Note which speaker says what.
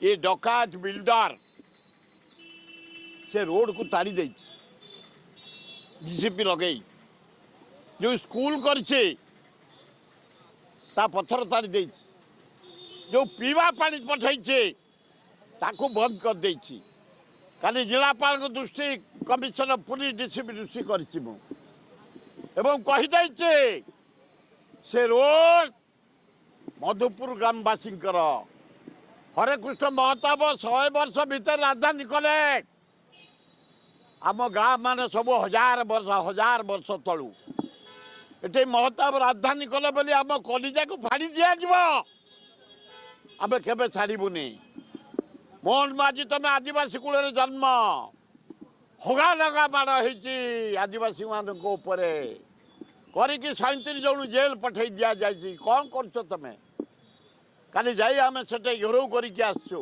Speaker 1: ये डकायत बिल्डर से रोड को ताड़ी दे डीसीपी लगे जो स्कूल करछे ता पत्थर ताड़ी दे जो पीवा पानी पठाइछे ताको बंद कर देछि काली जिलापाल को दृष्टि कमिशनर पुलिस डीसीपी दृष्टि करछि मु एवं कहि दैछे से रोड मधुपुर ग्रामवासी हरे कृष्ण महताब 100 वर्ष भीतर राजधानी कले आम गाँ मान सब हजार वर्ष तलू ये महताब राजधानी कले बोली आम कलिजा को फाड़ी दिज्व आम के छाड़बूनी मोहन माझी तुम आदिवासी कूल जन्म हगा लगा माड़ हो आदिवासी मान करके 37 जन जेल पठे दि जाए कौन कर तुम काली जाई आम से घेराव करके आसचु।